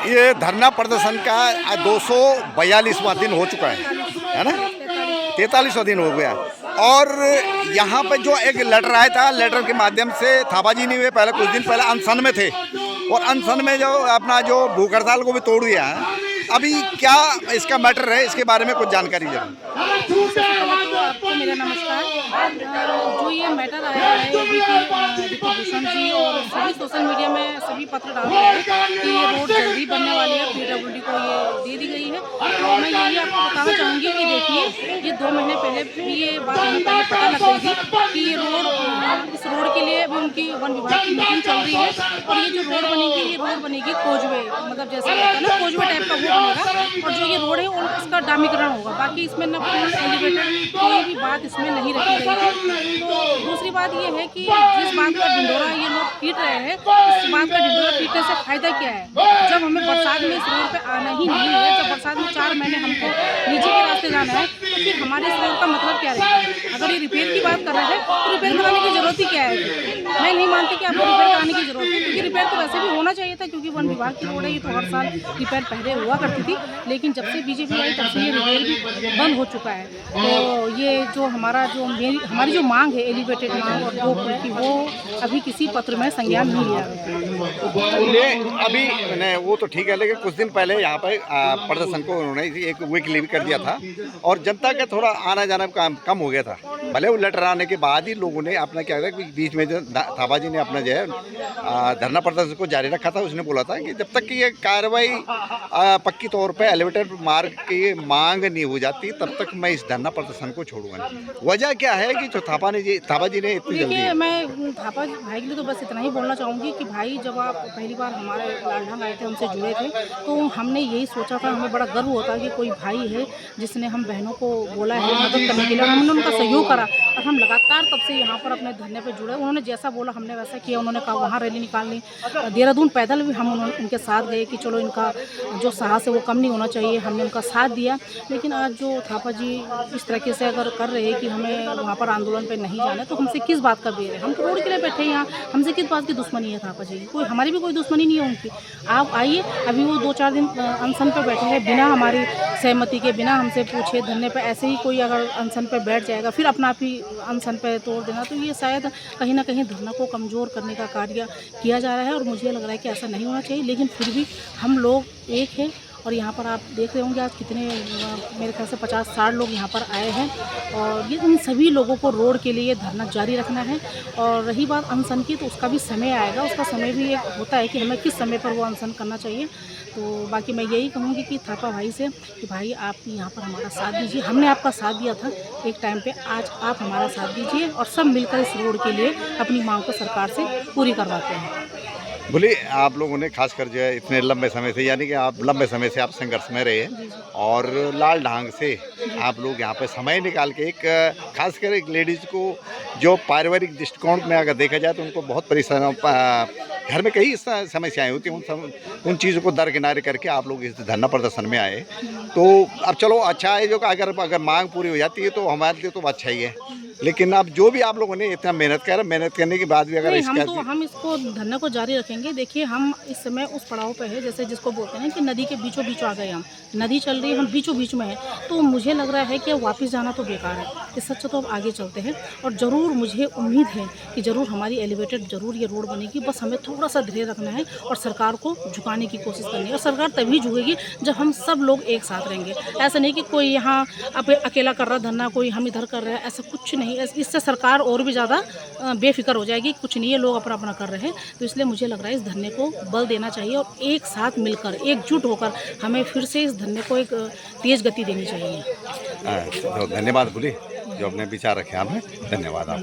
ये धरना प्रदर्शन का 242वां दिन हो चुका है ना, 43वां दिन हो गया। और यहाँ पे जो एक लेटर आया था, लेटर के माध्यम से थापा जी ने पहले कुछ दिन पहले अनशन में थे और अनशन में जो अपना जो भूख हड़ताल को भी तोड़ दिया है। अभी क्या इसका मैटर है, इसके बारे में कुछ जानकारी जरूर। आपको मेरा नमस्कार। जो ये मैटर आया है विभूषण जी और सभी सोशल मीडिया में सभी पत्र डाल रहे हैं कि ये रोड जल्दी बनने वाली है, पीडब्ल्यूडी को ये दे दी गई है। तो मैं यही आपको बताना चाहूँगी कि देखिए, ये 2 महीने पहले भी ये बात हमें पहले पता लग गई थी कि ये इस रोड के लिए अभी उनकी वन विभाग की मीटिंग चल रही है और ये जो रोड बनेगी, ये रोड बनेगी कोजवे, मतलब जैसे होता है ना कोजवे टाइप का वो बनेगा। और जो ये रोड है उसका डामीकरण होगा। बाकी इसमें न पुल एलिवेटेड कोई भी बात इसमें नहीं रखी गई है। तो दूसरी बात ये है कि जिस बात का ढिंढोरा ये लोग पीट रहे हैं, इस बात का ढिंढोरा पीटने से फायदा क्या है, जब हमें बरसात में इस रोड पे आना ही नहीं है। जब बरसात में 4 महीने हमको नीचे के रास्ते जाना है, तो फिर हमारे इस रोड का मतलब क्या रहेगा। अगर ये रिपेयर की बात कर रहे हैं तो रिपेयर कराने की जरूरत ही क्या है। मैं नहीं मानती कि आपको रिपेयर कराने की जरूरत है, क्योंकि रिपेयर तो वैसे भी होना चाहिए था, क्योंकि वन विभाग की रोड है। ये तो हर साल रिपेयर पहले हुआ करती थी, लेकिन जब से बीजेपी आई तब से ये रिपेयर भी बंद हो चुका है। तो ये जो हमारी जो मांग है, एलिवेटेड मांग और 2 पुल की, वो अभी किसी पत्र में संज्ञान नहीं लिया गया। अभी नहीं, वो तो ठीक है, लेकिन कुछ दिन पहले यहाँ पर प्रदर्शन को उन्होंने एक वीक लीव कर दिया था और जनता का थोड़ा आना जाना कम हो गया था। भले वो लेटर आने के बाद ही लोगों ने अपना क्या कि बीच में जो थापा जी ने अपना जो है धरना प्रदर्शन को जारी रखा था। उसने बोला था कि जब तक कि ये कार्रवाई पक्की तौर पे एलिवेटेड मार्ग की मांग नहीं हो जाती, तब तक मैं इस धरना प्रदर्शन को छोड़ूंगा। वजह क्या है कि जो थापा जी ने इतनी जल्दी। देखिए, मैं थापा भाई के लिए तो बस इतना ही बोलना चाहूँगी कि भाई, जब आप पहली बार हमारे लालढंग आए थे, हमसे जुड़े थे, तो हमने यही सोचा था, हमें बड़ा गर्व होता कि कोई भाई है जिसने हम बहनों को बोला है मदद करने के लिए, हमने उनका सहयोग करा और हम लगातार तब से यहाँ पर अपने धरने पे जुड़े। उन्होंने जैसा बोला हमने वैसा किया। उन्होंने कहा वहाँ रैली निकालनी, देहरादून पैदल भी हम उनके साथ गए कि चलो इनका जो साहस है वो कम नहीं होना चाहिए। हमने उनका साथ दिया। लेकिन आज जो थापा जी इस तरीके से अगर कर रहे हैं कि हमें वहाँ पर आंदोलन पे नहीं जाना, तो हमसे किस बात का बेर है। हम तो रोड के लिए बैठे हैं यहाँ, हमसे किस बात की दुश्मनी है थापा जी। कोई हमारी भी कोई दुश्मनी नहीं है उनकी। आप आइए, अभी वो 2-4 दिन अनशन पे बैठे हैं बिना हमारी सहमति के, बिना हमसे पूछे धरने पे। ऐसे ही कोई अगर अनशन पे बैठ जाएगा, फिर अपना आप ही अनशन पे तोड़ देना, तो ये शायद कहीं ना कहीं धरना को कमज़ोर करने का कार्य किया जा रहा है। और मुझे लग रहा है कि ऐसा नहीं होना चाहिए। लेकिन फिर भी हम लोग एक हैं। और यहाँ पर आप देख रहे होंगे आज कितने, मेरे ख्याल से 50-60 लोग यहाँ पर आए हैं। और ये इन सभी लोगों को रोड के लिए धरना जारी रखना है। और रही बात अनशन की, तो उसका भी समय आएगा। उसका समय भी एक होता है कि हमें किस समय पर वो अनशन करना चाहिए। तो बाकी मैं यही कहूँगी कि थापा भाई से कि भाई, आप यहाँ पर हमारा साथ दीजिए। हमने आपका साथ दिया था एक टाइम पे, आज आप हमारा साथ दीजिए और सब मिलकर इस रोड के लिए अपनी मांग को सरकार से पूरी करवाते हैं। बोलिए, आप लोगों ने खासकर जो है इतने लंबे समय से, यानी कि आप लंबे समय से आप संघर्ष में रहे और लाल ढंग से आप लोग यहाँ पे समय निकाल के एक खासकर एक लेडीज़ को जो पारिवारिक दृष्टिकोण में अगर देखा जाए तो उनको बहुत परेशान, घर में कई समस्याएं होती हैं, उन चीज़ों को दरकिनारे करके आप लोग इस धरना प्रदर्शन में आए। तो अब चलो अच्छा है, जो अगर मांग पूरी हो जाती है तो हमारे लिए तो अच्छा ही है। लेकिन अब जो भी आप लोगों ने इतना मेहनत करने के बाद भी अगर हम इसको धरने को जारी रखेंगे। देखिए, हम इस समय उस पड़ाव पे है, जैसे जिसको बोलते हैं कि नदी के बीचों बीच आ गए। हम नदी चल रही है, हम बीचों बीच में है। तो मुझे लग रहा है कि अब वापस जाना तो बेकार है। इससे अच्छा तो अब आगे चलते हैं। और ज़रूर मुझे उम्मीद है कि ज़रूर हमारी एलिवेटेड ज़रूर ये रोड बनेगी। बस हमें थोड़ा सा धैर्य रखना है और सरकार को झुकाने की कोशिश करनी है। और सरकार तभी झुकेगी जब हम सब लोग एक साथ रहेंगे। ऐसा नहीं कि कोई यहाँ अकेला कर रहा धरना, कोई हम इधर कर रहे हैं, ऐसा कुछ नहीं। इससे सरकार और भी ज़्यादा बेफिक्र हो जाएगी। कुछ नहीं है, लोग अपना अपना कर रहे हैं। तो इसलिए मुझे लग रहा है इस धरने को बल देना चाहिए और एक साथ मिलकर, एकजुट होकर हमें फिर से इस धरने को एक तेज़ गति देनी चाहिए। तो धन्यवाद बोली, जो अपने विचार रखे आपने। धन्यवाद आप।